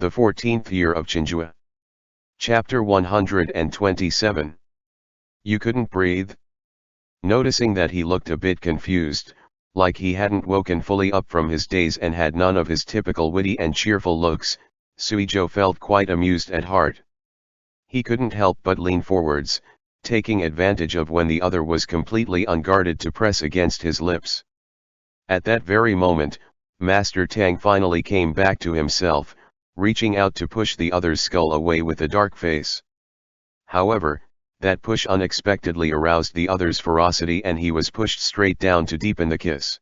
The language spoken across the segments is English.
The 14th year of Chenghua. Chapter 127. You couldn't breathe? Noticing that he looked a bit confused, like he hadn't woken fully up from his daze and had none of his typical witty and cheerful looks, Suizhou felt quite amused at heart. He couldn't help but lean forwards, taking advantage of when the other was completely unguarded to press against his lips. At that very moment, Master Tang finally came back to himself, reaching out to push the other's skull away with a dark face. However, that push unexpectedly aroused the other's ferocity and he was pushed straight down to deepen the kiss.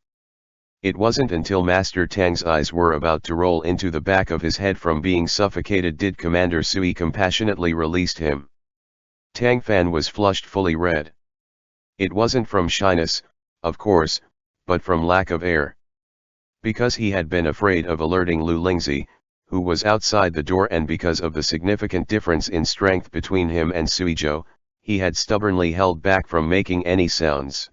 It wasn't until Master Tang's eyes were about to roll into the back of his head from being suffocated did Commander Sui compassionately released him. Tang Fan was flushed fully red. It wasn't from shyness, of course, but from lack of air. Because he had been afraid of alerting Lu Lingzi, who was outside the door, and because of the significant difference in strength between him and Suizhou, he had stubbornly held back from making any sounds.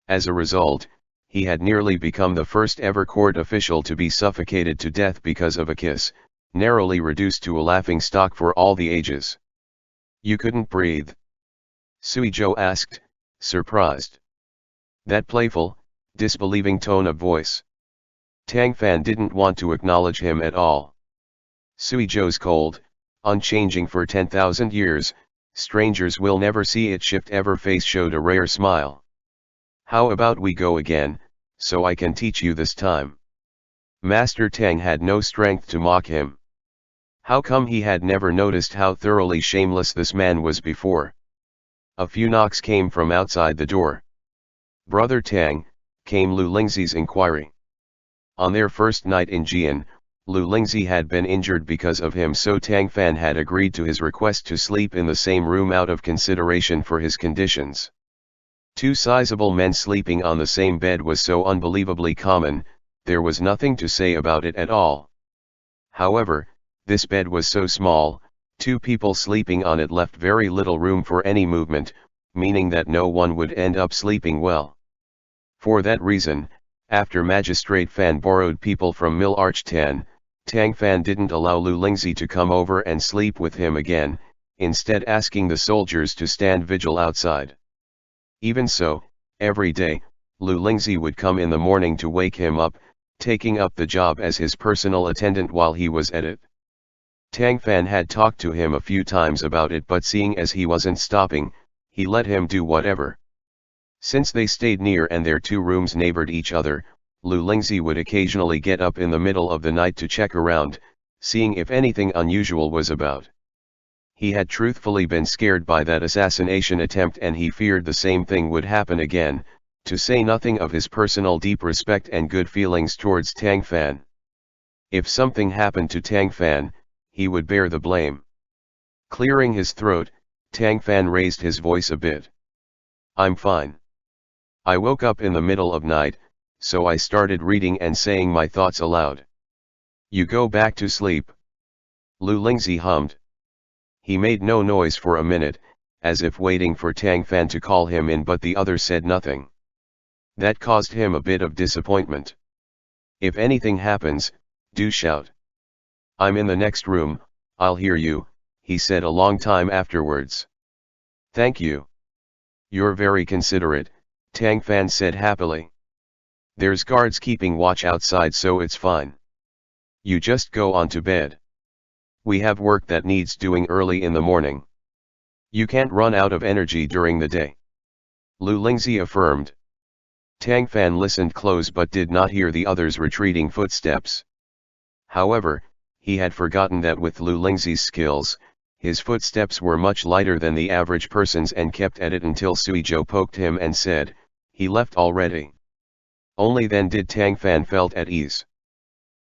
As a result, he had nearly become the first ever court official to be suffocated to death because of a kiss, narrowly reduced to a laughingstock for all the ages. You couldn't breathe? Suizhou asked, surprised. That playful, disbelieving tone of voice. Tang Fan didn't want to acknowledge him at all. Suizhou's cold, unchanging for 10,000 years, strangers will never see it shift ever face showed a rare smile. How about we go again, so I can teach you this time? Master Tang had no strength to mock him. How come he had never noticed how thoroughly shameless this man was before? A few knocks came from outside the door. Brother Tang, came Lu Lingzi's inquiry. On their first night in Jian, Lu Lingzi had been injured because of him, so Tang Fan had agreed to his request to sleep in the same room out of consideration for his conditions. Two sizable men sleeping on the same bed was so unbelievably common, there was nothing to say about it at all. However, this bed was so small, two people sleeping on it left very little room for any movement, meaning that no one would end up sleeping well. For that reason, after Magistrate Fan borrowed people from Mill Arch Tan, Tang Fan didn't allow Lu Lingzi to come over and sleep with him again, instead asking the soldiers to stand vigil outside. Even so, every day, Lu Lingzi would come in the morning to wake him up, taking up the job as his personal attendant while he was at it. Tang Fan had talked to him a few times about it, but seeing as he wasn't stopping, he let him do whatever. Since they stayed near and their two rooms neighbored each other, Lu Lingzi would occasionally get up in the middle of the night to check around, seeing if anything unusual was about. He had truthfully been scared by that assassination attempt and he feared the same thing would happen again, to say nothing of his personal deep respect and good feelings towards Tang Fan. If something happened to Tang Fan, he would bear the blame. Clearing his throat, Tang Fan raised his voice a bit. I'm fine. I woke up in the middle of night, so I started reading and saying my thoughts aloud. You go back to sleep. Lu Lingzi hummed. He made no noise for a minute, as if waiting for Tang Fan to call him in, but the other said nothing. That caused him a bit of disappointment. If anything happens, do shout. I'm in the next room, I'll hear you, he said a long time afterwards. Thank you. You're very considerate, Tang Fan said happily. There's guards keeping watch outside, so it's fine. You just go on to bed. We have work that needs doing early in the morning. You can't run out of energy during the day. Lu Lingzi affirmed. Tang Fan listened close but did not hear the other's retreating footsteps. However, he had forgotten that with Lu Lingzi's skills, his footsteps were much lighter than the average person's and kept at it until Suizhou poked him and said, he left already. Only then did Tang Fan felt at ease.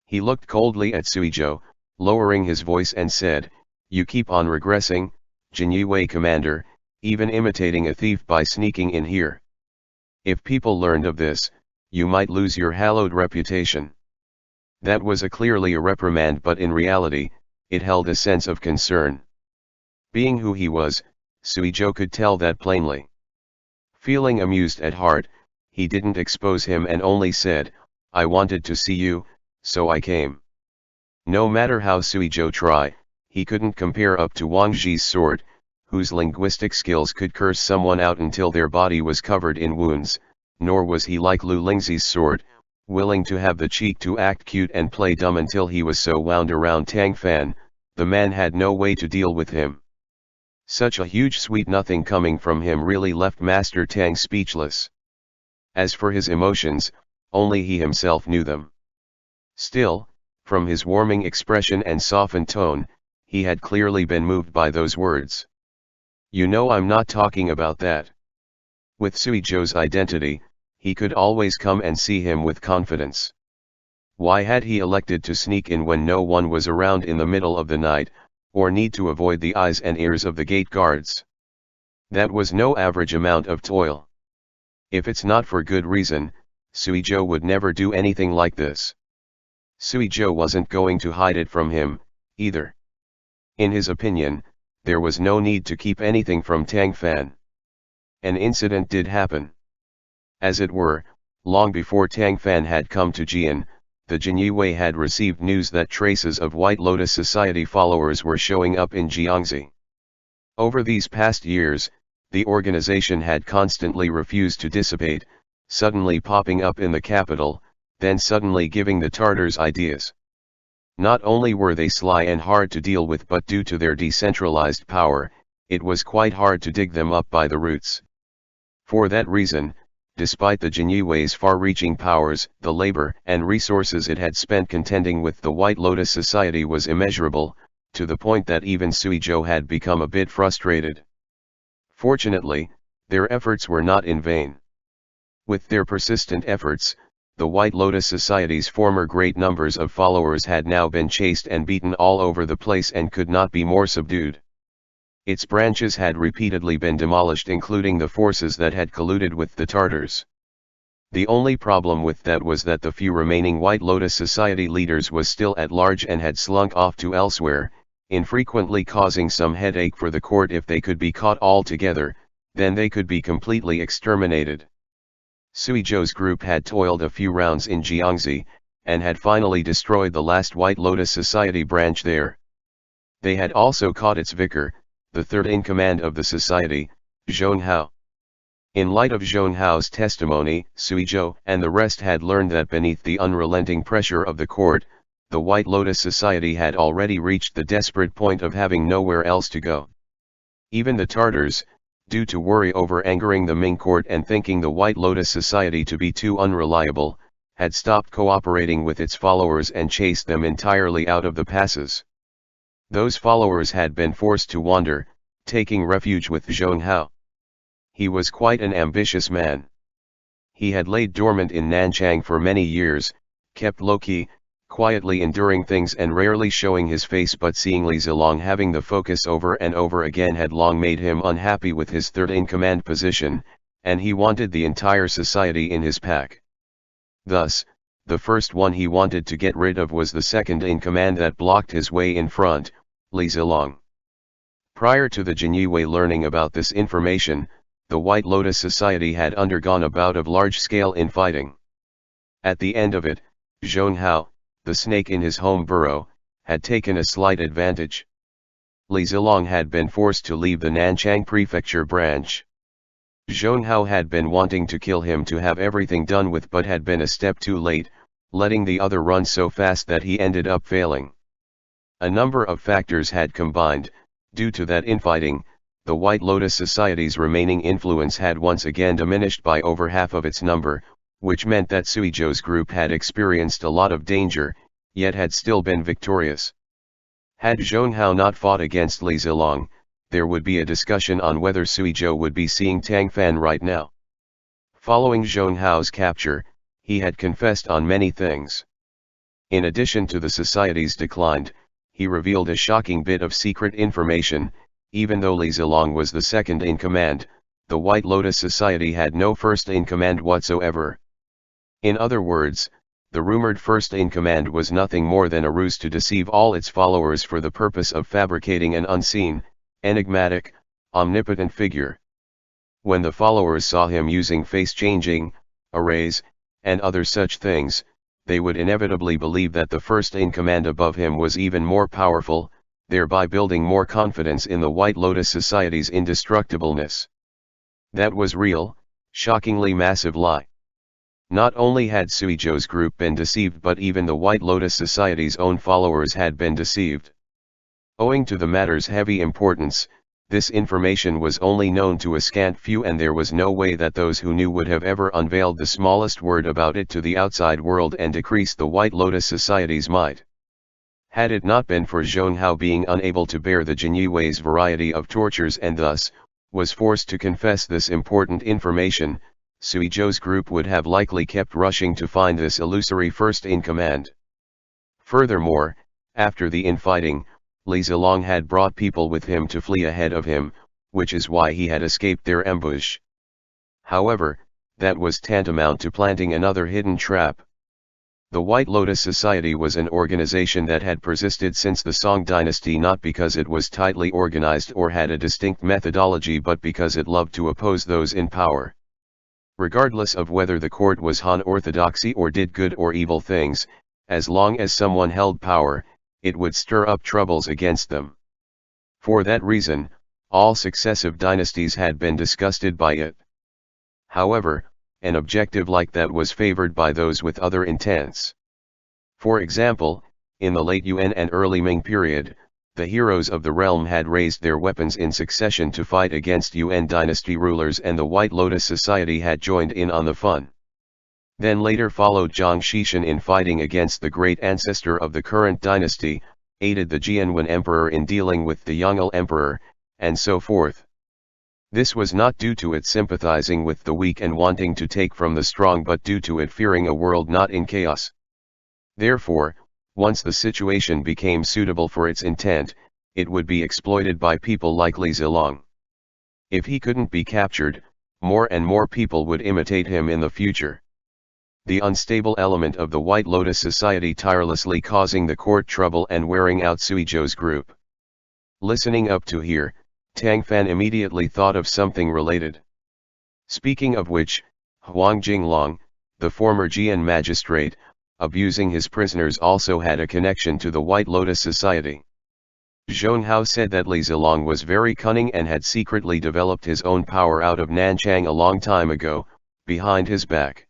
He looked coldly at Suizhou, lowering his voice and said, you keep on regressing, Jinyue Commander, even imitating a thief by sneaking in here. If people learned of this, you might lose your hallowed reputation. That was clearly a reprimand, but in reality, it held a sense of concern. Being who he was, Suizhou could tell that plainly. Feeling amused at heart, he didn't expose him and only said, I wanted to see you, so I came. No matter how Suizhou try, he couldn't compare up to Wang Zhi's sword, whose linguistic skills could curse someone out until their body was covered in wounds, nor was he like Lu Lingzi's sword, willing to have the cheek to act cute and play dumb until he was so wound around Tang Fan. The man had no way to deal with him. Such a huge sweet nothing coming from him really left Master Tang speechless. As for his emotions, only he himself knew them. Still, from his warming expression and softened tone, he had clearly been moved by those words. You know I'm not talking about that. With Suizhou's identity, he could always come and see him with confidence. Why had he elected to sneak in when no one was around in the middle of the night, or need to avoid the eyes and ears of the gate guards? That was no average amount of toil. If it's not for good reason, Suizhou would never do anything like this. Suizhou wasn't going to hide it from him, either. In his opinion, there was no need to keep anything from Tang Fan. An incident did happen. As it were, long before Tang Fan had come to Jian, the Jinyue had received news that traces of White Lotus Society followers were showing up in Jiangxi. Over these past years, the organization had constantly refused to dissipate, suddenly popping up in the capital, then suddenly giving the Tartars ideas. Not only were they sly and hard to deal with, but due to their decentralized power, it was quite hard to dig them up by the roots. For that reason, despite the Jinyue's far-reaching powers, the labor and resources it had spent contending with the White Lotus Society was immeasurable, to the point that even Suizhou had become a bit frustrated. Fortunately, their efforts were not in vain. With their persistent efforts, the White Lotus Society's former great numbers of followers had now been chased and beaten all over the place and could not be more subdued. Its branches had repeatedly been demolished, including the forces that had colluded with the Tartars. The only problem with that was that the few remaining White Lotus Society leaders was still at large and had slunk off to elsewhere, infrequently causing some headache for the court. If they could be caught all together, then they could be completely exterminated. Suizhou's group had toiled a few rounds in Jiangxi, and had finally destroyed the last White Lotus Society branch there. They had also caught its vicar, the third in command of the society, Zhonghao. In light of Zhonghao's testimony, Suizhou and the rest had learned that beneath the unrelenting pressure of the court, the White Lotus Society had already reached the desperate point of having nowhere else to go. Even the Tartars, due to worry over angering the Ming court and thinking the White Lotus Society to be too unreliable, had stopped cooperating with its followers and chased them entirely out of the passes. Those followers had been forced to wander, taking refuge with Zhonghao. He was quite an ambitious man. He had laid dormant in Nanchang for many years, kept low-key, quietly enduring things and rarely showing his face, but seeing Li Zilong having the focus over and over again had long made him unhappy with his third-in-command position, and he wanted the entire society in his pack. Thus, the first one he wanted to get rid of was the second-in-command that blocked his way in front, Li Zilong. Prior to the Jinyue learning about this information, the White Lotus Society had undergone a bout of large-scale infighting. At the end of it, Zhonghao, the snake in his home burrow, had taken a slight advantage. Li Zilong had been forced to leave the Nanchang Prefecture branch. Zhonghao had been wanting to kill him to have everything done with, but had been a step too late, letting the other run so fast that he ended up failing. A number of factors had combined. Due to that infighting, the White Lotus Society's remaining influence had once again diminished by over half of its number, which meant that Suizhou's group had experienced a lot of danger, yet had still been victorious. Had Zhonghao not fought against Li Zilong, there would be a discussion on whether Suizhou would be seeing Tang Fan right now. Following Zhonghao's capture, he had confessed on many things. In addition to the society's decline, he revealed a shocking bit of secret information. Even though Li Zilong was the second in command, the White Lotus Society had no first in command whatsoever. In other words, the rumored first in command was nothing more than a ruse to deceive all its followers for the purpose of fabricating an unseen, enigmatic, omnipotent figure. When the followers saw him using face-changing, arrays, and other such things, they would inevitably believe that the first in command above him was even more powerful, thereby building more confidence in the White Lotus Society's indestructibleness. That was real, shockingly massive lie. Not only had Suizhou's group been deceived, but even the White Lotus Society's own followers had been deceived. Owing to the matter's heavy importance, this information was only known to a scant few, and there was no way that those who knew would have ever unveiled the smallest word about it to the outside world and decreased the White Lotus Society's might. Had it not been for Zhonghao being unable to bear the Jinyue's variety of tortures and thus, was forced to confess this important information, Suizhou's group would have likely kept rushing to find this illusory first in command. Furthermore, after the infighting, Li Zilong had brought people with him to flee ahead of him, which is why he had escaped their ambush. However, that was tantamount to planting another hidden trap. The White Lotus Society was an organization that had persisted since the Song Dynasty, not because it was tightly organized or had a distinct methodology, but because it loved to oppose those in power. Regardless of whether the court was Han orthodoxy or did good or evil things, as long as someone held power, it would stir up troubles against them. For that reason, all successive dynasties had been disgusted by it. However, an objective like that was favored by those with other intents. For example, in the late Yuan and early Ming period, the heroes of the realm had raised their weapons in succession to fight against Yuan dynasty rulers, and the White Lotus Society had joined in on the fun. Then later followed Zhang Xishan in fighting against the great ancestor of the current dynasty, aided the Jianwen emperor in dealing with the Yongle emperor, and so forth. This was not due to it sympathizing with the weak and wanting to take from the strong, but due to it fearing a world not in chaos. Therefore, once the situation became suitable for its intent, it would be exploited by people like Li Zilong. If he couldn't be captured, more and more people would imitate him in the future. The unstable element of the White Lotus Society tirelessly causing the court trouble and wearing out Suizhou's group. Listening up to here, Tang Fan immediately thought of something related. Speaking of which, Huang Jinglong, the former Jian magistrate, abusing his prisoners, also had a connection to the White Lotus Society. Zhonghao said that Li Zilong was very cunning and had secretly developed his own power out of Nanchang a long time ago, behind his back.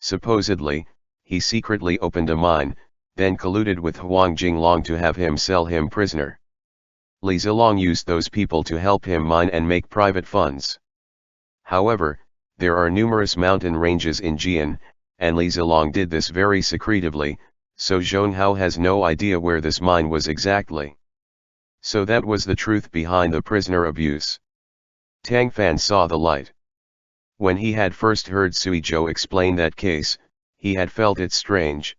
Supposedly, he secretly opened a mine, then colluded with Huang Jinglong to have him sell him prisoner. Li Zilong used those people to help him mine and make private funds. However, there are numerous mountain ranges in Jian, and Li Zilong did this very secretively, so Zhonghao has no idea where this mine was exactly. So that was the truth behind the prisoner abuse. Tang Fan saw the light. When he had first heard Suizhou explain that case, he had felt it strange.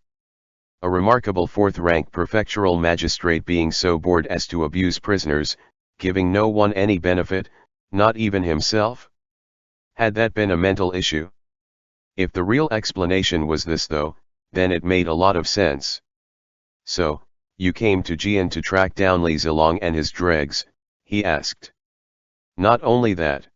A remarkable fourth-rank prefectural magistrate being so bored as to abuse prisoners, giving no one any benefit, not even himself? Had that been a mental issue? If the real explanation was this though, then it made a lot of sense. So, you came to Jian to track down Li Zilong and his dregs, he asked. Not only that.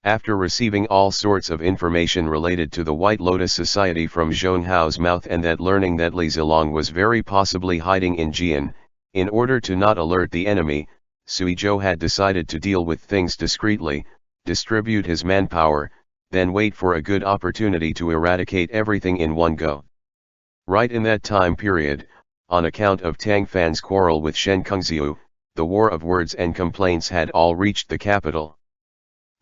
After receiving all sorts of information related to the White Lotus Society from Zhonghao's mouth, and that learning that Li Zilong was very possibly hiding in Jian, in order to not alert the enemy, Suizhou had decided to deal with things discreetly, distribute his manpower, then wait for a good opportunity to eradicate everything in one go. Right in that time period, on account of Tang Fan's quarrel with Shen Kungziu, the war of words and complaints had all reached the capital.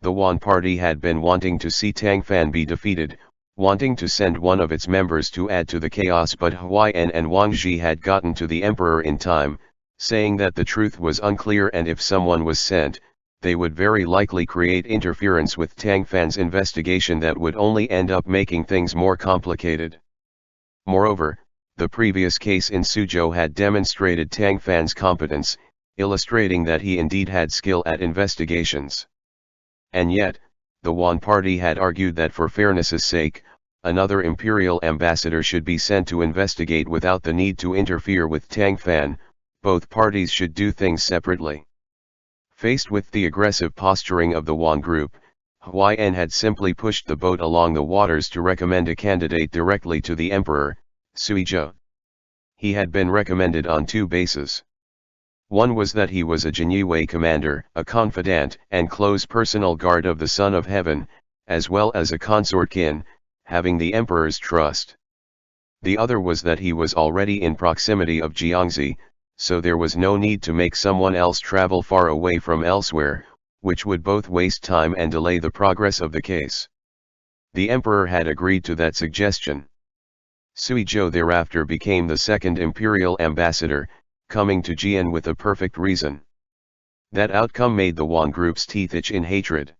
The Wan party had been wanting to see Tang Fan be defeated, wanting to send one of its members to add to the chaos, but Huaiyan and Wang Zhi had gotten to the emperor in time, saying that the truth was unclear, and if someone was sent, they would very likely create interference with Tang Fan's investigation that would only end up making things more complicated. Moreover, the previous case in Suzhou had demonstrated Tang Fan's competence, illustrating that he indeed had skill at investigations. And yet, the Wan party had argued that for fairness' sake, another imperial ambassador should be sent to investigate without the need to interfere with Tang Fan. Both parties should do things separately. Faced with the aggressive posturing of the Wan group, Huaiyan had simply pushed the boat along the waters to recommend a candidate directly to the emperor, Suizhou. He had been recommended on two bases. One was that he was a Jinhui commander, a confidant and close personal guard of the Son of Heaven, as well as a consort kin, having the Emperor's trust. The other was that he was already in proximity of Jiangxi, so there was no need to make someone else travel far away from elsewhere, which would both waste time and delay the progress of the case. The Emperor had agreed to that suggestion. Suizhou thereafter became the second imperial ambassador, coming to Jian with a perfect reason. That outcome made the Wan group's teeth itch in hatred.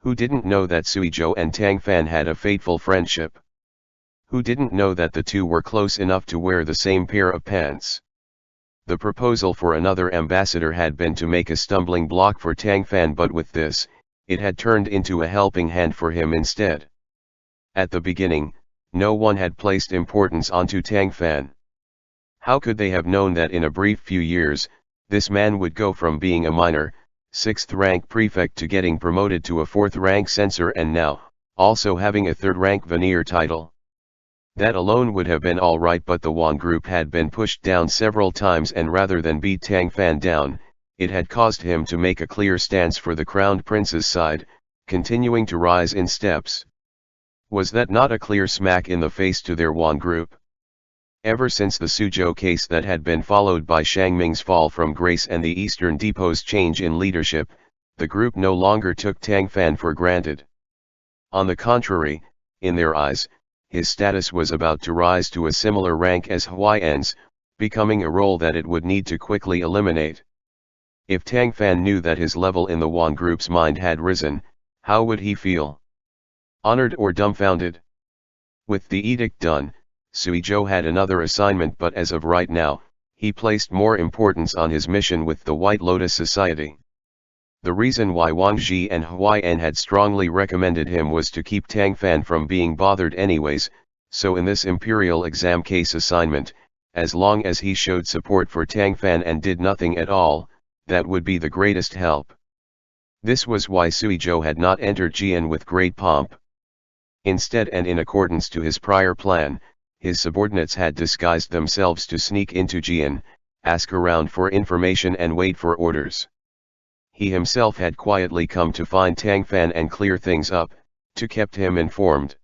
Who didn't know that Suizhou and Tang Fan had a fateful friendship? Who didn't know that the two were close enough to wear the same pair of pants? The proposal for another ambassador had been to make a stumbling block for Tang Fan, but with this, it had turned into a helping hand for him instead. At the beginning, no one had placed importance onto Tang Fan. How could they have known that in a brief few years, this man would go from being a minor, 6th-rank prefect to getting promoted to a 4th-rank censor and now, also having a 3rd-rank veneer title? That alone would have been alright, but the Wan group had been pushed down several times, and rather than beat Tang Fan down, it had caused him to make a clear stance for the crowned prince's side, continuing to rise in steps. Was that not a clear smack in the face to their Wan group? Ever since the Suzhou case that had been followed by Shang Ming's fall from grace and the Eastern Depot's change in leadership, the group no longer took Tang Fan for granted. On the contrary, in their eyes, his status was about to rise to a similar rank as Huaiyan's, becoming a role that it would need to quickly eliminate. If Tang Fan knew that his level in the Wan group's mind had risen, how would he feel? Honored or dumbfounded? With the edict done, Suizhou had another assignment, but as of right now, he placed more importance on his mission with the White Lotus Society. The reason why Wang Zhi and Huaiyan had strongly recommended him was to keep Tang Fan from being bothered anyways, so in this Imperial exam case assignment, as long as he showed support for Tang Fan and did nothing at all, that would be the greatest help. This was why Suizhou had not entered Jian with great pomp. Instead, and in accordance to his prior plan, his subordinates had disguised themselves to sneak into Jian, ask around for information and wait for orders. He himself had quietly come to find Tang Fan and clear things up, to kept him informed.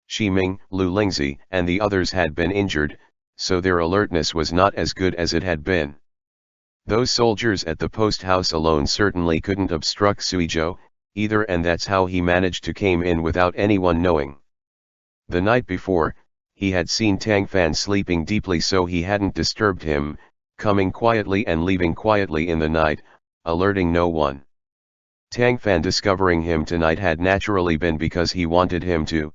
Shi Ming, Lu Lingzi, and the others had been injured, so their alertness was not as good as it had been. Those soldiers at the post house alone certainly couldn't obstruct Suizhou, either, and that's how he managed to came in without anyone knowing. The night before, he had seen Tang Fan sleeping deeply, so he hadn't disturbed him, coming quietly and leaving quietly in the night, alerting no one. Tang Fan discovering him tonight had naturally been because he wanted him to.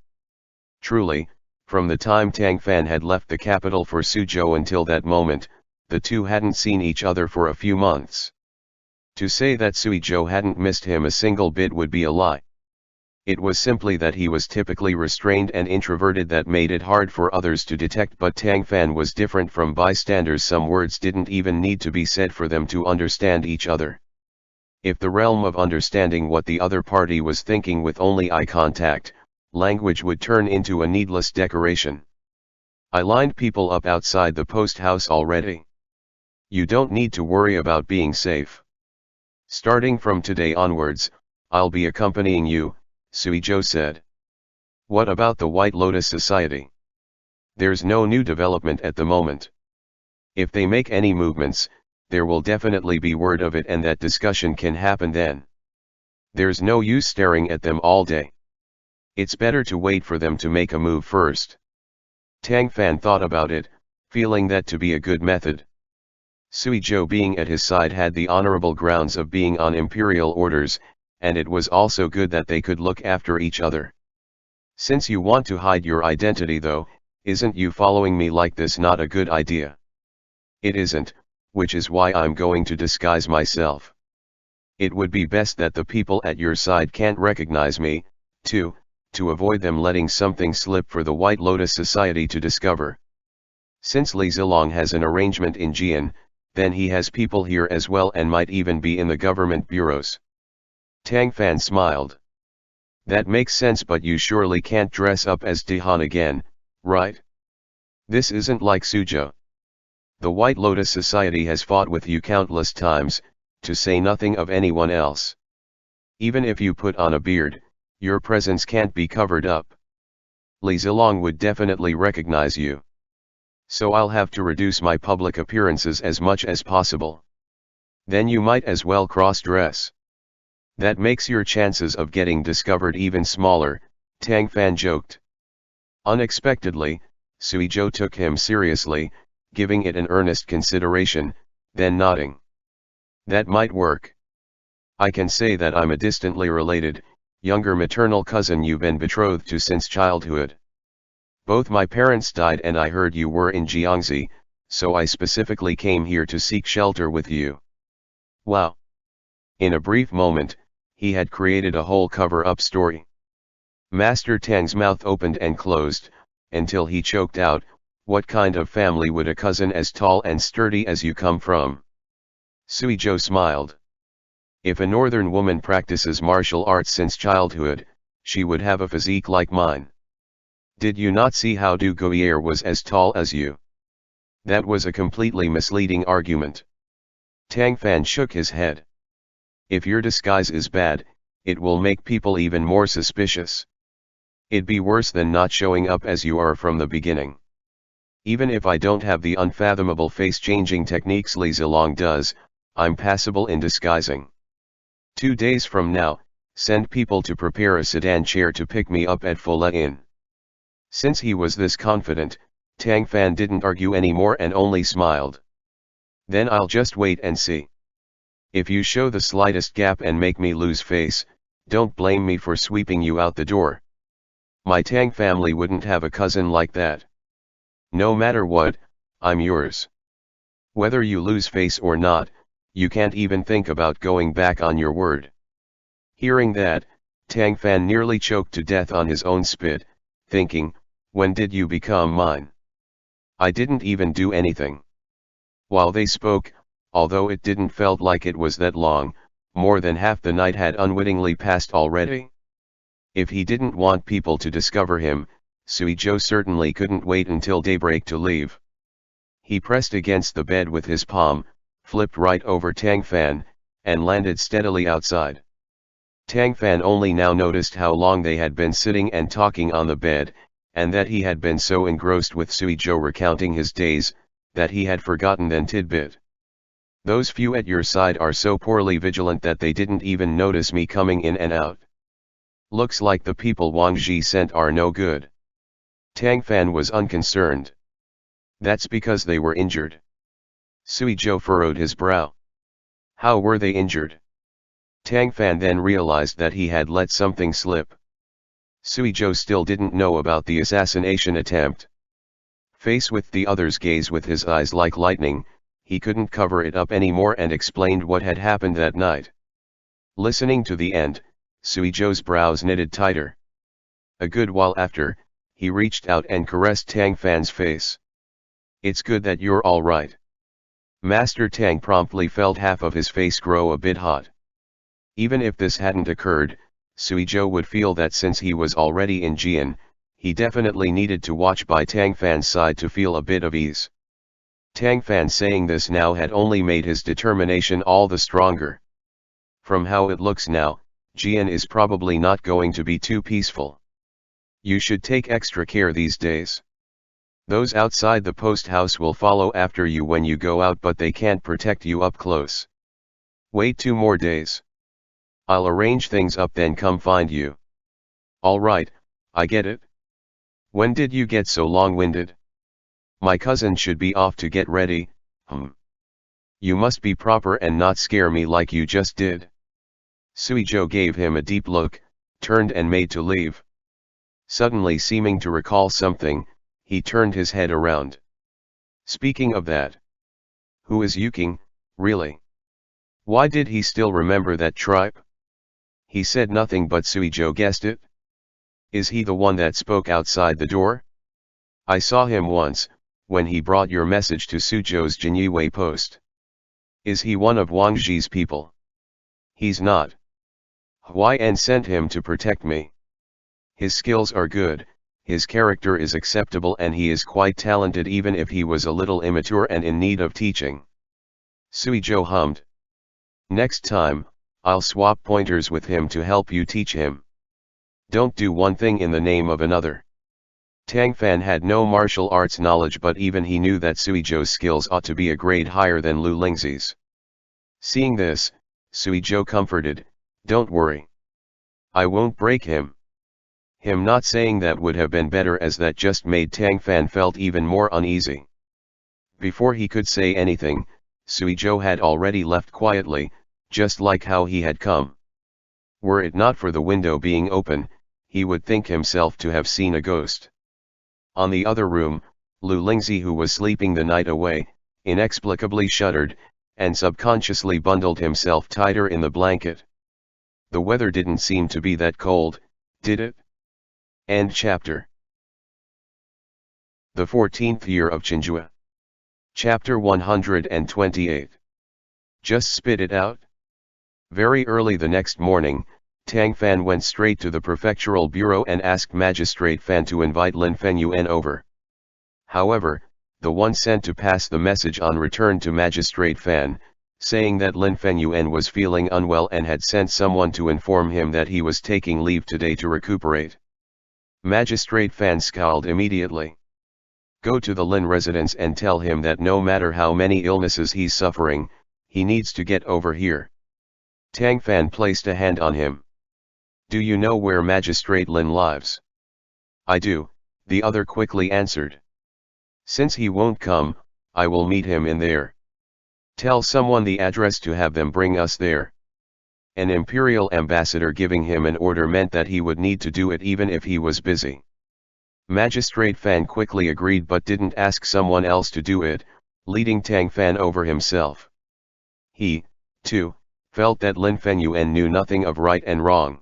Truly, from the time Tang Fan had left the capital for Suzhou until that moment, the two hadn't seen each other for a few months. To say that Suizhou hadn't missed him a single bit would be a lie. It was simply that he was typically restrained and introverted that made it hard for others to detect, but Tang Fan was different from bystanders. Some words didn't even need to be said for them to understand each other. If the realm of understanding what the other party was thinking with only eye contact, language would turn into a needless decoration. I lined people up outside the post house already. You don't need to worry about being safe. Starting from today onwards, I'll be accompanying you, Suizhou said. What about the White Lotus Society? There's no new development at the moment. If they make any movements, there will definitely be word of it, and that discussion can happen then. There's no use staring at them all day. It's better to wait for them to make a move first. Tang Fan thought about it, feeling that to be a good method. Suizhou being at his side had the honorable grounds of being on imperial orders, and it was also good that they could look after each other. Since you want to hide your identity though, isn't you following me like this not a good idea? It isn't, which is why I'm going to disguise myself. It would be best that the people at your side can't recognize me, too, to avoid them letting something slip for the White Lotus Society to discover. Since Li Zilong has an arrangement in Jian, then he has people here as well and might even be in the government bureaus. Tang Fan smiled. That makes sense, but you surely can't dress up as Dihan again, right? This isn't like Suzhou. The White Lotus Society has fought with you countless times, to say nothing of anyone else. Even if you put on a beard, your presence can't be covered up. Li Zilong would definitely recognize you. So I'll have to reduce my public appearances as much as possible. Then you might as well cross-dress. That makes your chances of getting discovered even smaller, Tang Fan joked. Unexpectedly, Suizhou took him seriously, giving it an earnest consideration, then nodding. That might work. I can say that I'm a distantly related, younger maternal cousin you've been betrothed to since childhood. Both my parents died and I heard you were in Jiangxi, so I specifically came here to seek shelter with you. Wow. In a brief moment, he had created a whole cover-up story. Master Tang's mouth opened and closed, until he choked out, "What kind of family would a cousin as tall and sturdy as you come from?" Suizhou smiled. If a northern woman practices martial arts since childhood, she would have a physique like mine. Did you not see how Du Guier was as tall as you? That was a completely misleading argument. Tang Fan shook his head. If your disguise is bad, it will make people even more suspicious. It'd be worse than not showing up as you are from the beginning. Even if I don't have the unfathomable face-changing techniques Li Zilong does, I'm passable in disguising. 2 days from now, send people to prepare a sedan chair to pick me up at Fola Inn. Since he was this confident, Tang Fan didn't argue anymore and only smiled. Then I'll just wait and see. If you show the slightest gap and make me lose face, don't blame me for sweeping you out the door. My Tang family wouldn't have a cousin like that. No matter what, I'm yours. Whether you lose face or not, you can't even think about going back on your word. Hearing that, Tang Fan nearly choked to death on his own spit, thinking, when did you become mine? I didn't even do anything. While they spoke, although it didn't felt like it was that long, more than half the night had unwittingly passed already. If he didn't want people to discover him, Suizhou certainly couldn't wait until daybreak to leave. He pressed against the bed with his palm, flipped right over Tang Fan, and landed steadily outside. Tang Fan only now noticed how long they had been sitting and talking on the bed, and that he had been so engrossed with Suizhou recounting his days, that he had forgotten that tidbit. Those few at your side are so poorly vigilant that they didn't even notice me coming in and out. Looks like the people Wang Ji sent are no good. Tang Fan was unconcerned. That's because they were injured. Suizhou furrowed his brow. How were they injured? Tang Fan then realized that he had let something slip. Suizhou still didn't know about the assassination attempt. Faced with the other's gaze with his eyes like lightning, he couldn't cover it up anymore and explained what had happened that night. Listening to the end, Suizhou's brows knitted tighter. A good while after, he reached out and caressed Tang Fan's face. It's good that you're all right. Master Tang promptly felt half of his face grow a bit hot. Even if this hadn't occurred, Suizhou would feel that since he was already in Jian, he definitely needed to watch by Tang Fan's side to feel a bit of ease. Tang Fan saying this now had only made his determination all the stronger. From how it looks now, Jian is probably not going to be too peaceful. You should take extra care these days. Those outside the post house will follow after you when you go out, but they can't protect you up close. Wait 2 more days. I'll arrange things up then come find you. All right, I get it. When did you get so long-winded? My cousin should be off to get ready. You must be proper and not scare me like you just did. Suizhou gave him a deep look, turned and made to leave. Suddenly seeming to recall something, he turned his head around. Speaking of that. Who is Yuking, really? Why did he still remember that tribe? He said nothing but Suizhou guessed it. Is he the one that spoke outside the door? I saw him once, when he brought your message to Suzhou's Jinyue post. Is he one of Wang Ji's people? He's not. Huayan sent him to protect me. His skills are good, his character is acceptable and he is quite talented even if he was a little immature and in need of teaching. Suizhou hummed. Next time, I'll swap pointers with him to help you teach him. Don't do one thing in the name of another. Tang Fan had no martial arts knowledge, but even he knew that Suizhou's skills ought to be a grade higher than Lu Lingzi's. Seeing this, Suizhou comforted, "Don't worry. I won't break him." Him not saying that would have been better, as that just made Tang Fan felt even more uneasy. Before he could say anything, Suizhou had already left quietly, just like how he had come. Were it not for the window being open, he would think himself to have seen a ghost. On the other room, Lu Lingzi, who was sleeping the night away, inexplicably shuddered, and subconsciously bundled himself tighter in the blanket. The weather didn't seem to be that cold, did it? End chapter. The 14th year of Chenghua. Chapter 128. Just spit it out. Very early the next morning, Tang Fan went straight to the prefectural bureau and asked Magistrate Fan to invite Lin Fengyuan over. However, the one sent to pass the message on returned to Magistrate Fan, saying that Lin Fengyuan was feeling unwell and had sent someone to inform him that he was taking leave today to recuperate. Magistrate Fan scowled immediately. Go to the Lin residence and tell him that no matter how many illnesses he's suffering, he needs to get over here. Tang Fan placed a hand on him. Do you know where Magistrate Lin lives? I do, the other quickly answered. Since he won't come, I will meet him in there. Tell someone the address to have them bring us there. An Imperial ambassador giving him an order meant that he would need to do it even if he was busy. Magistrate Fan quickly agreed but didn't ask someone else to do it, leading Tang Fan over himself. He, too, felt that Lin Fengyuan knew nothing of right and wrong.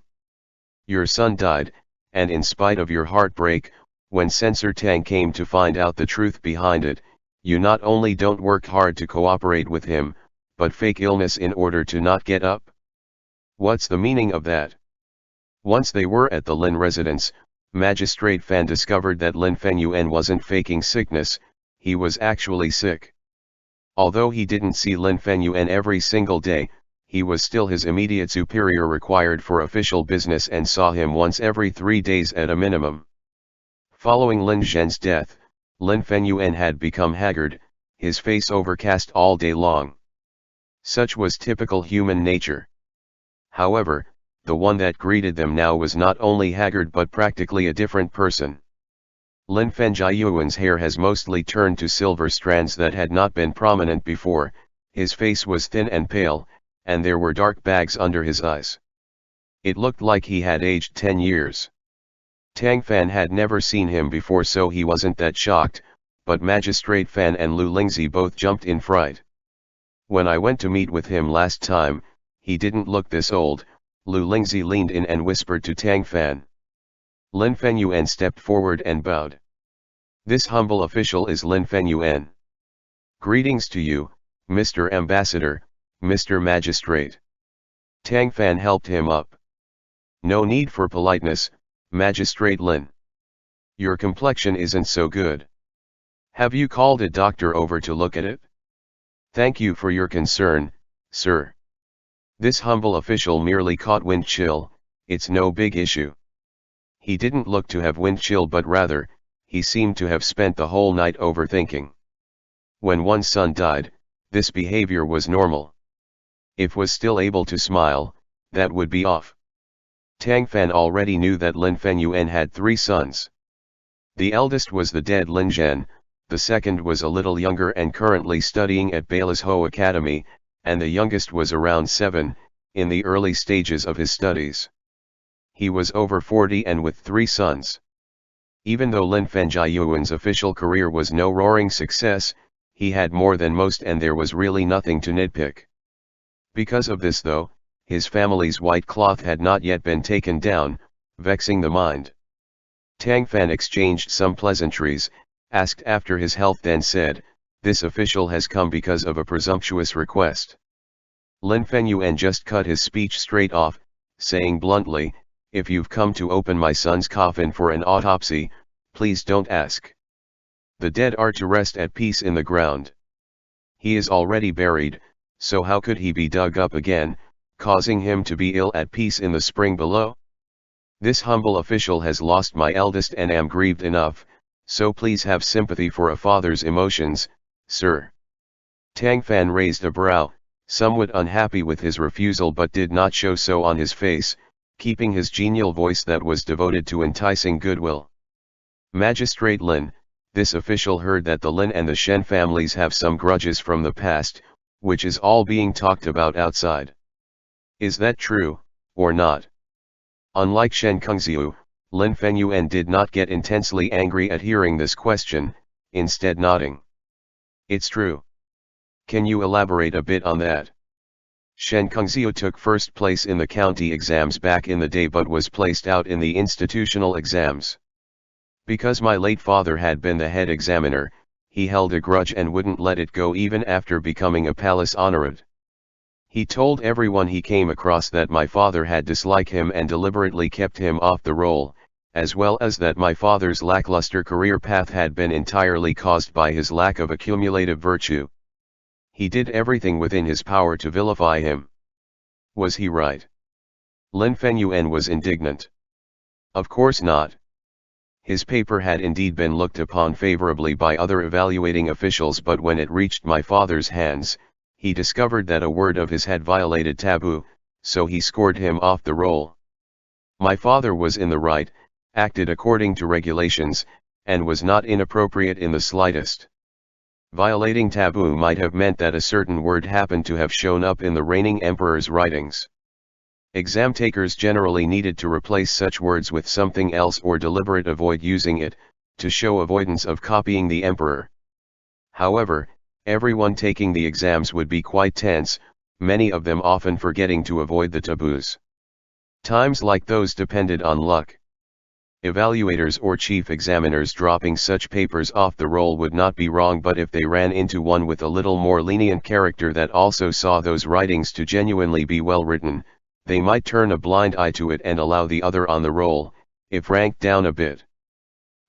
Your son died, and in spite of your heartbreak, when Censor Tang came to find out the truth behind it, you not only don't work hard to cooperate with him, but fake illness in order to not get up? What's the meaning of that? Once they were at the Lin residence, Magistrate Fan discovered that Lin Fengyuan wasn't faking sickness, he was actually sick. Although he didn't see Lin Fengyuan every single day, he was still his immediate superior required for official business and saw him once every 3 days at a minimum. Following Lin Zhen's death, Lin Fengyuan had become haggard, his face overcast all day long. Such was typical human nature. However, the one that greeted them now was not only haggard but practically a different person. Lin Fengyuan's hair has mostly turned to silver strands that had not been prominent before, his face was thin and pale, and there were dark bags under his eyes. It looked like he had aged 10 years. Tang Fan had never seen him before, so he wasn't that shocked, but Magistrate Fan and Lu Lingzi both jumped in fright. When I went to meet with him last time, he didn't look this old, Lu Lingzi leaned in and whispered to Tang Fan. Lin Fengyuan stepped forward and bowed. This humble official is Lin Fengyuan. Greetings to you, Mr. Ambassador, Mr. Magistrate. Tang Fan helped him up. No need for politeness, Magistrate Lin. Your complexion isn't so good. Have you called a doctor over to look at it? Thank you for your concern, sir. This humble official merely caught wind chill, it's no big issue. He didn't look to have wind chill, but rather, he seemed to have spent the whole night overthinking. When one's son died, this behavior was normal. If was still able to smile, that would be off. Tang Fan already knew that Lin Fengyuan had 3 sons. The eldest was the dead Lin Zhen, the second was a little younger and currently studying at Beila's Ho Academy, and the youngest was around 7, in the early stages of his studies. He was over 40 and with 3 sons. Even though Lin Fengyuan's official career was no roaring success, he had more than most and there was really nothing to nitpick. Because of this though, his family's white cloth had not yet been taken down, vexing the mind. Tang Fan exchanged some pleasantries, asked after his health, then said, this official has come because of a presumptuous request. Lin Fengyuan just cut his speech straight off, saying bluntly, if you've come to open my son's coffin for an autopsy, Please don't ask. The dead are to rest at peace in the ground. He is already buried, so how could he be dug up again, causing him to be ill at peace in the spring below? This humble official has lost my eldest and am grieved enough, so please have sympathy for a father's emotions, sir. Tang Fan raised a brow, somewhat unhappy with his refusal but did not show so on his face, keeping his genial voice that was devoted to enticing goodwill. Magistrate Lin, this official heard that the Lin and the Shen families have some grudges from the past, which is all being talked about outside. Is that true, or not? Unlike Shen Kengxiu, Lin Fengyuan did not get intensely angry at hearing this question, instead nodding. It's true. Can you elaborate a bit on that? Shen Kengxiu took first place in the county exams back in the day but was placed out in the institutional exams. Because my late father had been the head examiner, he held a grudge and wouldn't let it go even after becoming a palace honorant. He told everyone he came across that my father had disliked him and deliberately kept him off the roll, as well as that my father's lackluster career path had been entirely caused by his lack of accumulative virtue. He did everything within his power to vilify him. Was he right? Lin Fengyuan was indignant. Of course not. His paper had indeed been looked upon favorably by other evaluating officials, but when it reached my father's hands, he discovered that a word of his had violated taboo, so he scored him off the roll. My father was in the right, acted according to regulations, and was not inappropriate in the slightest. Violating taboo might have meant that a certain word happened to have shown up in the reigning emperor's writings. Exam takers generally needed to replace such words with something else or deliberate avoid using it, to show avoidance of copying the emperor. However, everyone taking the exams would be quite tense, many of them often forgetting to avoid the taboos. Times like those depended on luck. Evaluators or chief examiners dropping such papers off the roll would not be wrong, but if they ran into one with a little more lenient character that also saw those writings to genuinely be well written, they might turn a blind eye to it and allow the other on the roll, if ranked down a bit.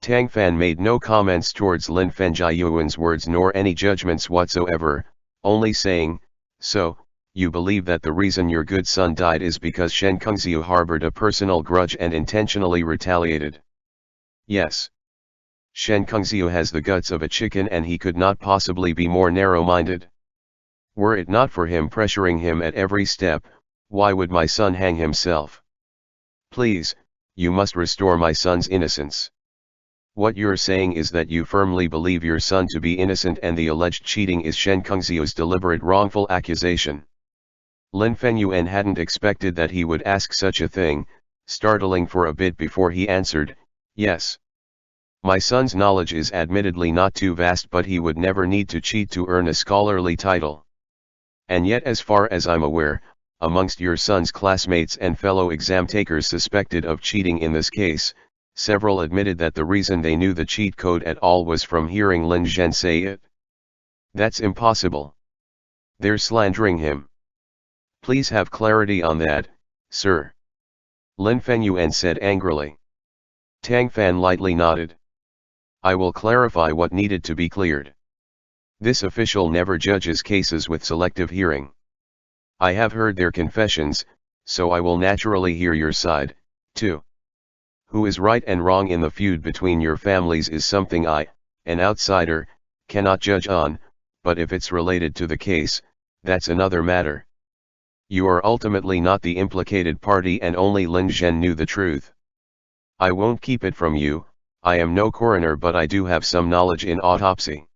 Tang Fan made no comments towards Lin Fengyuan's words nor any judgments whatsoever, only saying, "So, you believe that the reason your good son died is because Shen Kengxiu harbored a personal grudge and intentionally retaliated?" Yes. Shen Kengxiu has the guts of a chicken and he could not possibly be more narrow-minded. Were it not for him pressuring him at every step, why would my son hang himself? Please, you must restore my son's innocence. What you're saying is that you firmly believe your son to be innocent and the alleged cheating is Shen Kengxiu's deliberate wrongful accusation. Lin Fengyuan hadn't expected that he would ask such a thing, startling for a bit before he answered, "Yes. My son's knowledge is admittedly not too vast, but he would never need to cheat to earn a scholarly title. And yet, as far as I'm aware, amongst your son's classmates and fellow exam takers suspected of cheating in this case, several admitted that the reason they knew the cheat code at all was from hearing Lin Zhen say it. That's impossible. They're slandering him. Please have clarity on that, sir," Lin Fengyuan said angrily. Tang Fan lightly nodded. "I will clarify what needed to be cleared. This official never judges cases with selective hearing. I have heard their confessions, so I will naturally hear your side, too. Who is right and wrong in the feud between your families is something I, an outsider, cannot judge on, but if it's related to the case, that's another matter. You are ultimately not the implicated party and only Lin Zhen knew the truth. I won't keep it from you, I am no coroner, but I do have some knowledge in autopsy.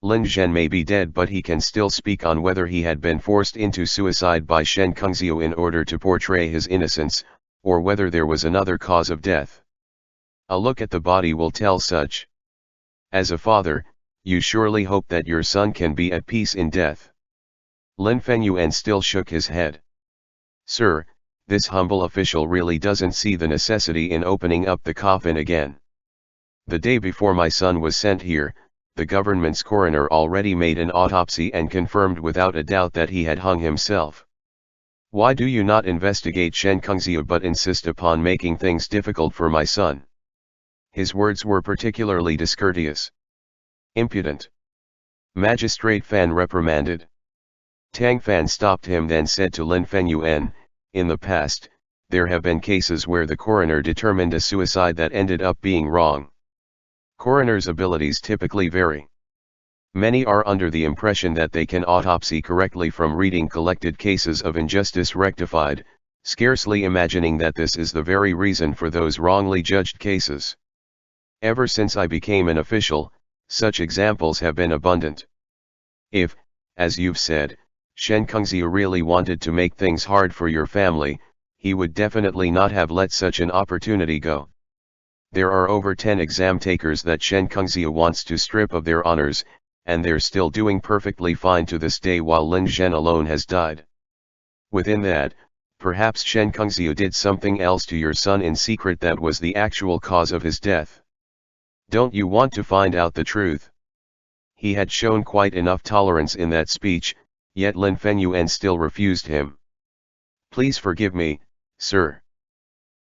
Lin Zhen may be dead, but he can still speak on whether he had been forced into suicide by Shen Kengxiu in order to portray his innocence, or whether there was another cause of death. A look at the body will tell such. As a father, you surely hope that your son can be at peace in death." Lin Fengyuan still shook his head. "Sir, this humble official really doesn't see the necessity in opening up the coffin again. The day before my son was sent here, the government's coroner already made an autopsy and confirmed without a doubt that he had hung himself. Why do you not investigate Shen Kengxiu but insist upon making things difficult for my son? His words were particularly discourteous. Impudent. Magistrate Fan reprimanded. Tang Fan stopped him, then said to Lin Fengyuan, in the past, there have been cases where the coroner determined a suicide that ended up being wrong. Coroners' abilities typically vary. Many are under the impression that they can autopsy correctly from reading collected cases of injustice rectified, scarcely imagining that this is the very reason for those wrongly judged cases. Ever since I became an official, such examples have been abundant. If, as you've said, Shen Kengzia really wanted to make things hard for your family, he would definitely not have let such an opportunity go. There are over 10 exam takers that Shen Kengzia wants to strip of their honors, and they're still doing perfectly fine to this day while Lin Zhen alone has died. Within that, perhaps Shen Kengzia did something else to your son in secret that was the actual cause of his death. Don't you want to find out the truth? He had shown quite enough tolerance in that speech, yet Lin Fengyuan still refused him. Please forgive me, sir.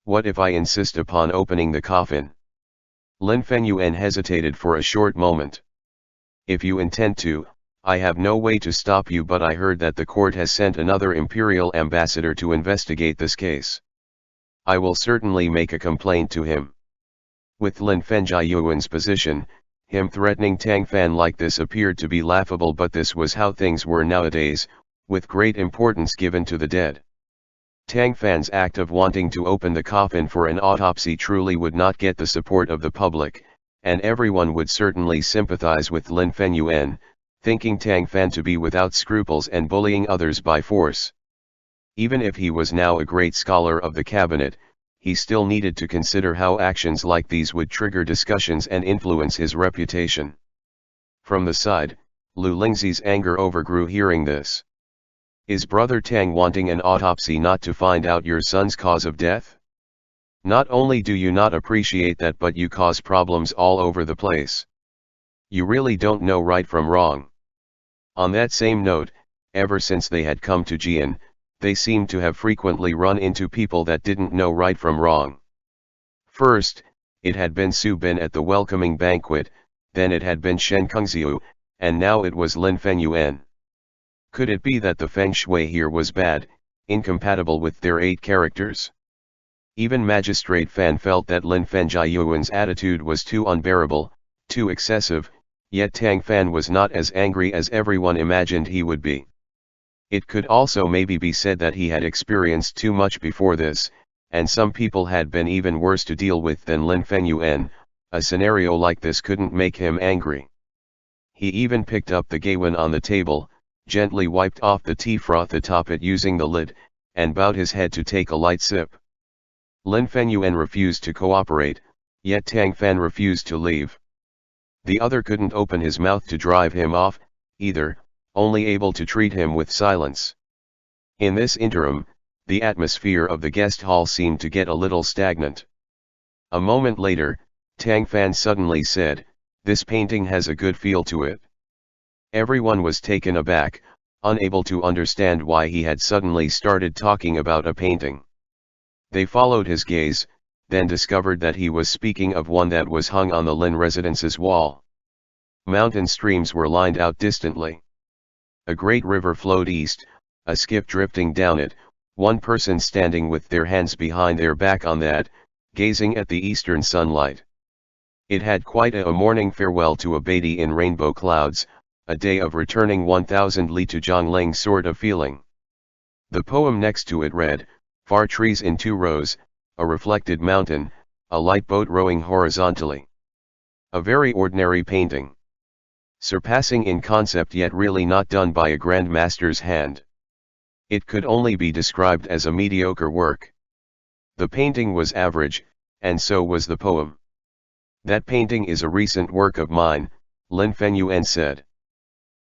What if I insist upon opening the coffin? Lin Fengyuan hesitated for a short moment. If you intend to, I have no way to stop you, but I heard that the court has sent another Imperial ambassador to investigate this case. I will certainly make a complaint to him. With Lin Fengyuan's position, him threatening Tang Fan like this appeared to be laughable, but this was how things were nowadays, with great importance given to the dead. Tang Fan's act of wanting to open the coffin for an autopsy truly would not get the support of the public, and everyone would certainly sympathize with Lin Fengyuan, thinking Tang Fan to be without scruples and bullying others by force. Even if he was now a great scholar of the cabinet, he still needed to consider how actions like these would trigger discussions and influence his reputation. From the side, Lu Lingzi's anger overgrew hearing this. Is Brother Tang wanting an autopsy not to find out your son's cause of death? Not only do you not appreciate that, but you cause problems all over the place. You really don't know right from wrong. On that same note, ever since they had come to Jian, they seemed to have frequently run into people that didn't know right from wrong. First, it had been Su Bin at the welcoming banquet, then it had been Shen Kengzia, and now it was Lin Fengyuan. Could it be that the feng shui here was bad, incompatible with their 8 characters? Even Magistrate Fan felt that Lin Fengyuan's attitude was too unbearable, too excessive, yet Tang Fan was not as angry as everyone imagined he would be. It could also maybe be said that he had experienced too much before this, and some people had been even worse to deal with than Lin Fengyuan. A scenario like this couldn't make him angry. He even picked up the gaiwan on the table, gently wiped off the tea froth atop it using the lid, and bowed his head to take a light sip. Lin Fengyuan refused to cooperate, yet Tang Fan refused to leave. The other couldn't open his mouth to drive him off, either, only able to treat him with silence. In this interim, the atmosphere of the guest hall seemed to get a little stagnant. A moment later, Tang Fan suddenly said, "This painting has a good feel to it." Everyone was taken aback, unable to understand why he had suddenly started talking about a painting. They followed his gaze, then discovered that he was speaking of one that was hung on the Lin residence's wall. Mountain streams were lined out distantly. A great river flowed east, a skiff drifting down it, one person standing with their hands behind their back on that, gazing at the eastern sunlight. It had quite a morning farewell to a Beatty in rainbow clouds, a day of returning 1,000 li to Zhongling sort of feeling. The poem next to it read, "Far trees in 2 rows, a reflected mountain, a light boat rowing horizontally." A very ordinary painting. Surpassing in concept, yet really not done by a grand master's hand. It could only be described as a mediocre work. The painting was average, and so was the poem. "That painting is a recent work of mine," Lin Fengyuan said.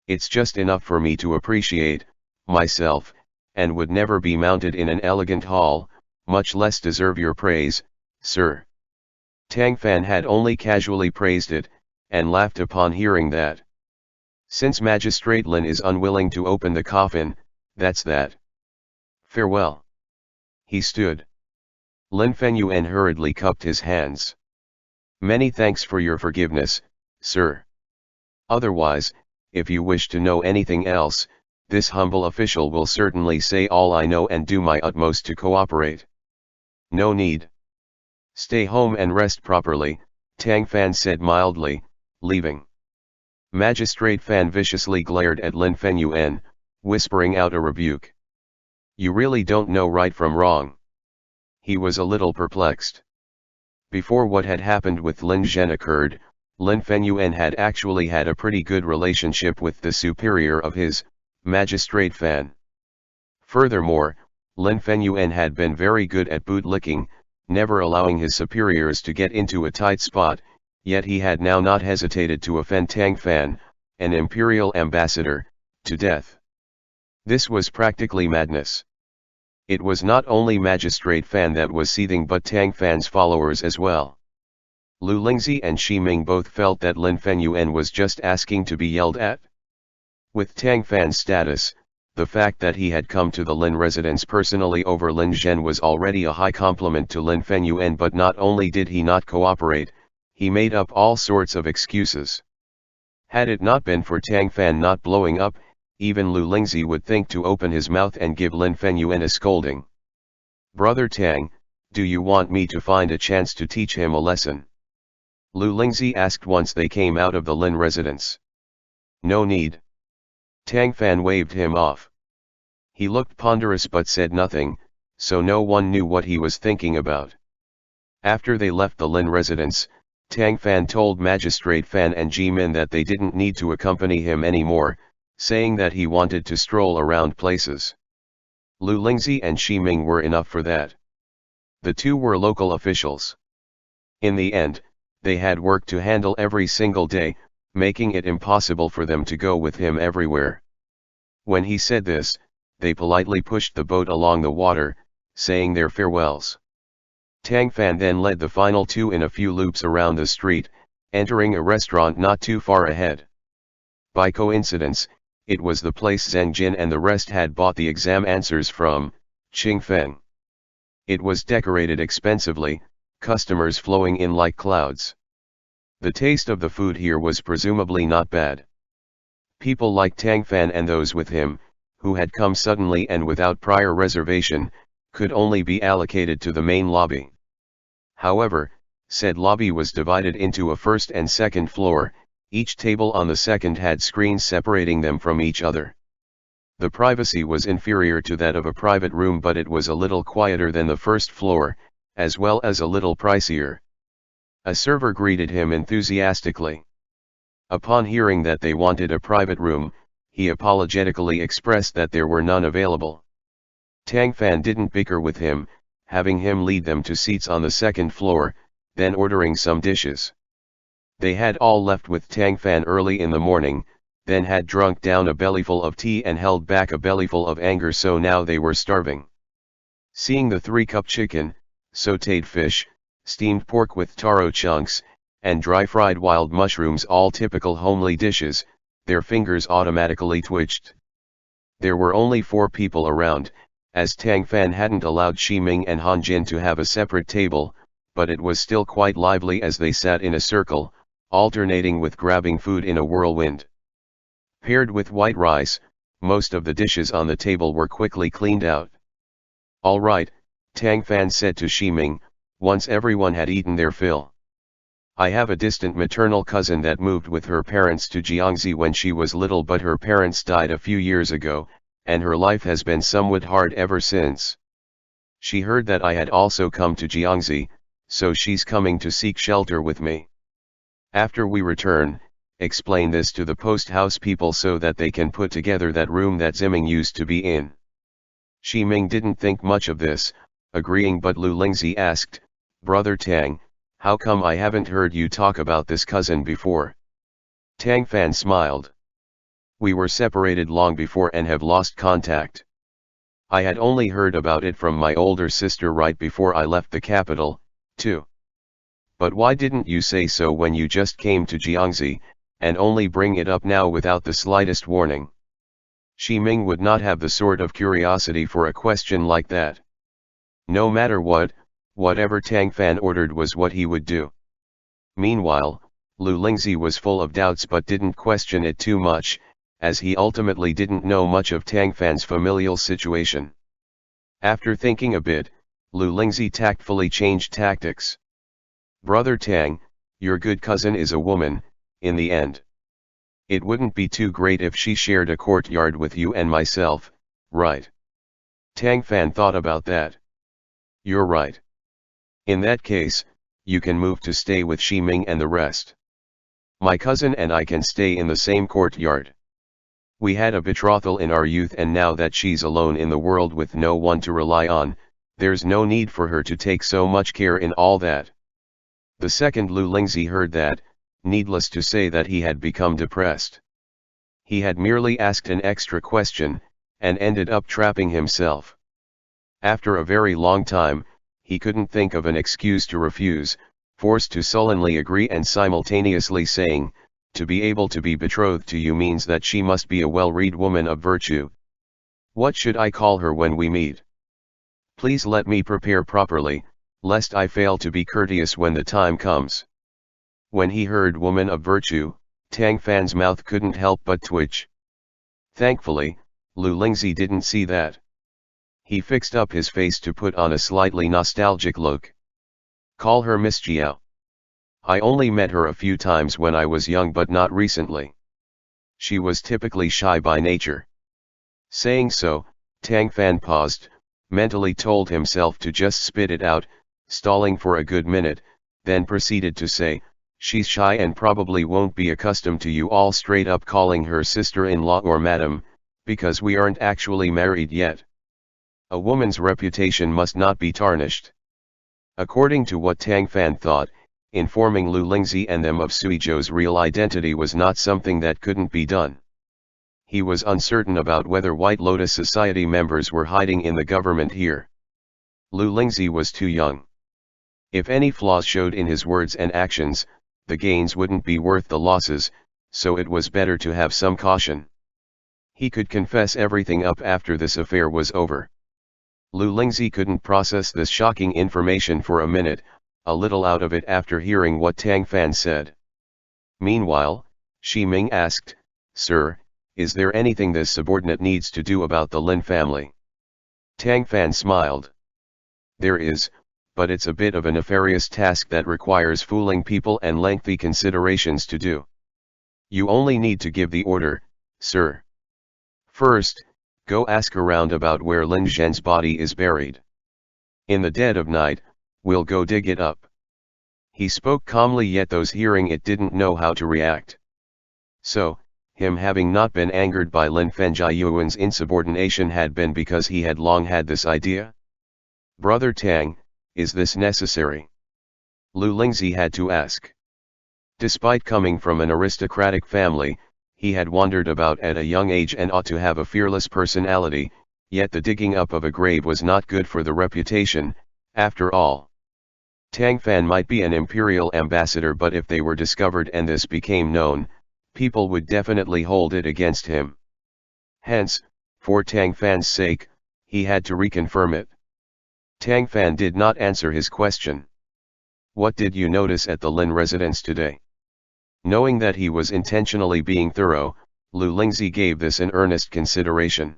"It's just enough for me to appreciate, myself, and would never be mounted in an elegant hall, much less deserve your praise, sir." Tang Fan had only casually praised it, and laughed upon hearing that. "Since Magistrate Lin is unwilling to open the coffin, that's that. Farewell." He stood. Lin Fengyuan hurriedly cupped his hands. Many thanks for your forgiveness, sir. Otherwise, if you wish to know anything else, this humble official will certainly say all I know and do my utmost to cooperate. No need. Stay home and rest properly, Tang Fan said mildly, leaving. Magistrate Fan viciously glared at Lin Fenyuan, whispering out a rebuke. You really don't know right from wrong. He was a little perplexed. Before what had happened with Lin Zhen occurred, Lin Fenyuan had actually had a pretty good relationship with the superior of his, Magistrate Fan. Furthermore, Lin Fenyuan had been very good at bootlicking, never allowing his superiors to get into a tight spot, yet he had now not hesitated to offend Tang Fan, an imperial ambassador, to death. This was practically madness. It was not only Magistrate Fan that was seething but Tang Fan's followers as well. Lu Lingzi and Shi Ming both felt that Lin Fenyuan was just asking to be yelled at. With Tang Fan's status, the fact that he had come to the Lin residence personally over Lin Zhen was already a high compliment to Lin Fenyuan, but not only did he not cooperate, he made up all sorts of excuses. Had it not been for Tang Fan not blowing up, even Lu Lingzi would think to open his mouth and give Lin Fenyuan a scolding. Brother Tang, do you want me to find a chance to teach him a lesson? Lu Lingzi asked once they came out of the Lin residence. No need. Tang Fan waved him off. He looked ponderous but said nothing, so no one knew what he was thinking about. After they left the Lin residence, Tang Fan told Magistrate Fan and Ji Min that they didn't need to accompany him anymore, saying that he wanted to stroll around places. Lu Lingzi and Shi Ming were enough for that. The two were local officials. In the end, they had work to handle every single day, making it impossible for them to go with him everywhere. When he said this, they politely pushed the boat along the water, saying their farewells. Tang Fan then led the final two in a few loops around the street, entering a restaurant not too far ahead. By coincidence, it was the place Zheng Jin and the rest had bought the exam answers from, Qingfeng. It was decorated expensively, customers flowing in like clouds. The taste of the food here was presumably not bad. People like Tang Fan and those with him, who had come suddenly and without prior reservation, could only be allocated to the main lobby. However, said lobby was divided into a first and second floor, each table on the second had screens separating them from each other. The privacy was inferior to that of a private room, but it was a little quieter than the first floor, as well as a little pricier. A server greeted him enthusiastically. Upon hearing that they wanted a private room, he apologetically expressed that there were none available. Tang Fan didn't bicker with him, having him lead them to seats on the second floor, then ordering some dishes. They had all left with Tang Fan early in the morning, then had drunk down a bellyful of tea and held back a bellyful of anger, so now they were starving. Seeing the 3-cup chicken, sautéed fish, steamed pork with taro chunks, and dry-fried wild mushrooms, all typical homely dishes, their fingers automatically twitched. There were only 4 people around, as Tang Fan hadn't allowed Shi Ming and Han Jin to have a separate table, but it was still quite lively as they sat in a circle, alternating with grabbing food in a whirlwind. Paired with white rice, most of the dishes on the table were quickly cleaned out. All right, Tang Fan said to Shi Ming, once everyone had eaten their fill. I have a distant maternal cousin that moved with her parents to Jiangxi when she was little, but her parents died a few years ago, and her life has been somewhat hard ever since. She heard that I had also come to Jiangxi, so she's coming to seek shelter with me. After we return, explain this to the post house people so that they can put together that room that Ziming used to be in. Shi Ming didn't think much of this, agreeing, but Lu Lingzi asked, Brother Tang, how come I haven't heard you talk about this cousin before? Tang Fan smiled. We were separated long before and have lost contact. I had only heard about it from my older sister right before I left the capital, too. But why didn't you say so when you just came to Jiangxi, and only bring it up now without the slightest warning? Shi Ming would not have the sort of curiosity for a question like that. No matter what, whatever Tang Fan ordered was what he would do. Meanwhile, Lu Lingzi was full of doubts but didn't question it too much, as he ultimately didn't know much of Tang Fan's familial situation. After thinking a bit, Lu Lingzi tactfully changed tactics. "Brother Tang, your good cousin is a woman, in the end. It wouldn't be too great if she shared a courtyard with you and myself, right?" Tang Fan thought about that. "You're right. In that case, you can move to stay with Shi Ming and the rest. My cousin and I can stay in the same courtyard. We had a betrothal in our youth, and now that she's alone in the world with no one to rely on, there's no need for her to take so much care in all that." The second Lu Lingzi heard that, needless to say that he had become depressed. He had merely asked an extra question, and ended up trapping himself. After a very long time, he couldn't think of an excuse to refuse, forced to sullenly agree and simultaneously saying, "To be able to be betrothed to you means that she must be a well-read woman of virtue. What should I call her when we meet? Please let me prepare properly, lest I fail to be courteous when the time comes." When he heard woman of virtue, Tang Fan's mouth couldn't help but twitch. Thankfully, Lu Lingzi didn't see that. He fixed up his face to put on a slightly nostalgic look. "Call her Miss Jiao. I only met her a few times when I was young, but not recently. She was typically shy by nature." Saying so, Tang Fan paused, mentally told himself to just spit it out, stalling for a good minute, then proceeded to say, "She's shy and probably won't be accustomed to you all straight up calling her sister-in-law or madam, because we aren't actually married yet. A woman's reputation must not be tarnished." According to what Tang Fan thought, informing Lu Lingzi and them of Suizhou's real identity was not something that couldn't be done. He was uncertain about whether White Lotus Society members were hiding in the government here. Lu Lingzi was too young. If any flaws showed in his words and actions, the gains wouldn't be worth the losses, so it was better to have some caution. He could confess everything up after this affair was over. Lu Lingzi couldn't process this shocking information for a minute, a little out of it after hearing what Tang Fan said. Meanwhile, Shi Ming asked, "Sir, is there anything this subordinate needs to do about the Lin family?" Tang Fan smiled. "There is, but it's a bit of a nefarious task that requires fooling people and lengthy considerations to do. You only need to give the order, sir. First, go ask around about where Lin Zhen's body is buried. In the dead of night, we'll go dig it up." He spoke calmly, yet those hearing it didn't know how to react. So, him having not been angered by Lin Fenjiayuan's insubordination had been because he had long had this idea? "Brother Tang, is this necessary?" Lu Lingzi had to ask. Despite coming from an aristocratic family, he had wandered about at a young age and ought to have a fearless personality, yet the digging up of a grave was not good for the reputation, after all. Tang Fan might be an Imperial ambassador, but if they were discovered and this became known, people would definitely hold it against him. Hence, for Tang Fan's sake, he had to reconfirm it. Tang Fan did not answer his question. "What did you notice at the Lin residence today?" Knowing that he was intentionally being thorough, Lu Lingzi gave this an earnest consideration.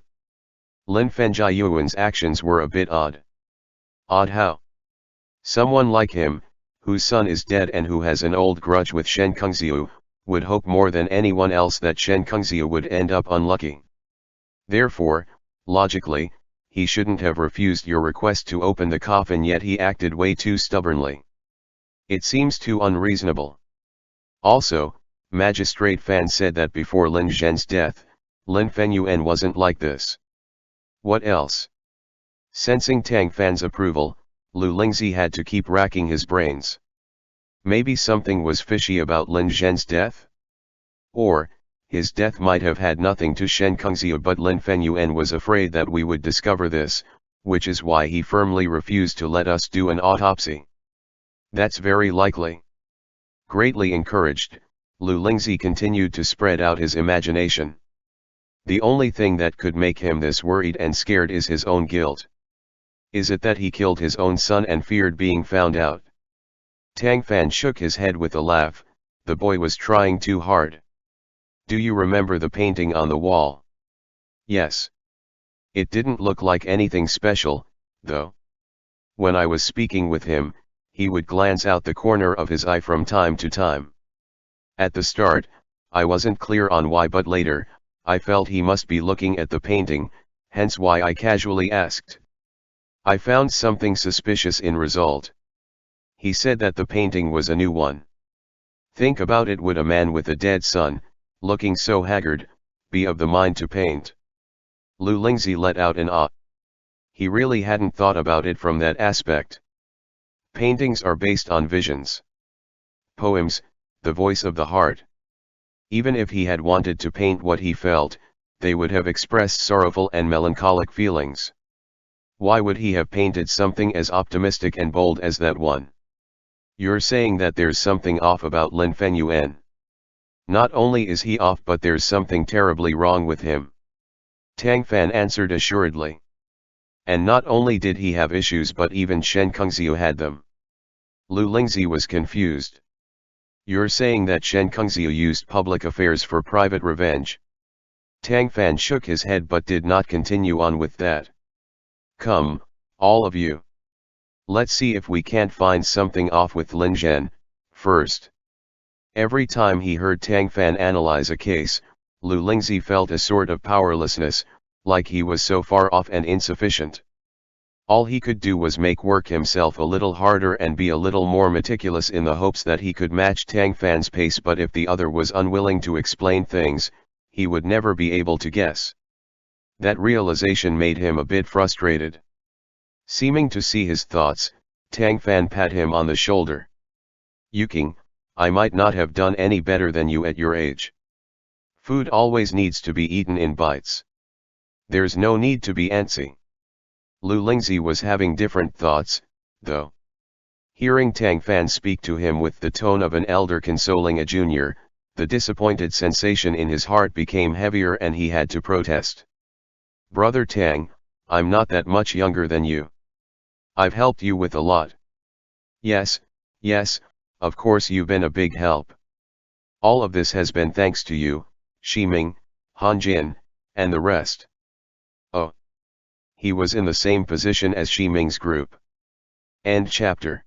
Lin Fenjiayuan's actions were a bit odd. Odd how? Someone like him, whose son is dead and who has an old grudge with Shen Kengxiu, would hope more than anyone else that Shen Kengxiu would end up unlucky. Therefore, logically, he shouldn't have refused your request to open the coffin, yet he acted way too stubbornly. It seems too unreasonable. Also, Magistrate Fan said that before Lin Zhen's death, Lin Fenyuan wasn't like this. What else? Sensing Tang Fan's approval, Lu Lingzi had to keep racking his brains. Maybe something was fishy about Lin Zhen's death? Or, his death might have had nothing to Shen Kengxiu, but Lin Fenyuan was afraid that we would discover this, which is why he firmly refused to let us do an autopsy. That's very likely. Greatly encouraged, Lu Lingzi continued to spread out his imagination. The only thing that could make him this worried and scared is his own guilt. Is it that he killed his own son and feared being found out? Tang Fan shook his head with a laugh. The boy was trying too hard. Do you remember the painting on the wall? Yes. It didn't look like anything special, though. When I was speaking with him, he would glance out the corner of his eye from time to time. At the start, I wasn't clear on why, but later, I felt he must be looking at the painting, hence why I casually asked. I found something suspicious in result. He said that the painting was a new one. Think about it, would a man with a dead son, looking so haggard, be of the mind to paint? Lu Lingzi let out an ah. He really hadn't thought about it from that aspect. Paintings are based on visions. Poems, the voice of the heart. Even if he had wanted to paint what he felt, they would have expressed sorrowful and melancholic feelings. Why would he have painted something as optimistic and bold as that one? You're saying that there's something off about Lin Fengyuan. Not only is he off, but there's something terribly wrong with him. Tang Fan answered assuredly. And not only did he have issues, but even Shen Kengxiu had them. Lu Lingzi was confused. You're saying that Shen Kengxiu used public affairs for private revenge? Tang Fan shook his head but did not continue on with that. Come, all of you. Let's see if we can't find something off with Lin Zhen, first. Every time he heard Tang Fan analyze a case, Lu Lingzi felt a sort of powerlessness, like he was so far off and insufficient. All he could do was make work himself a little harder and be a little more meticulous in the hopes that he could match Tang Fan's pace, but if the other was unwilling to explain things, he would never be able to guess. That realization made him a bit frustrated. Seeming to see his thoughts, Tang Fan pat him on the shoulder. Yuking, I might not have done any better than you at your age. Food always needs to be eaten in bites. There's no need to be antsy. Lu Lingzi was having different thoughts, though. Hearing Tang Fan speak to him with the tone of an elder consoling a junior, the disappointed sensation in his heart became heavier and he had to protest. Brother Tang, I'm not that much younger than you. I've helped you with a lot. Yes, of course you've been a big help. All of this has been thanks to you, Shi Ming, Han Jin, and the rest. Oh. He was in the same position as Shi Ming's group. End chapter.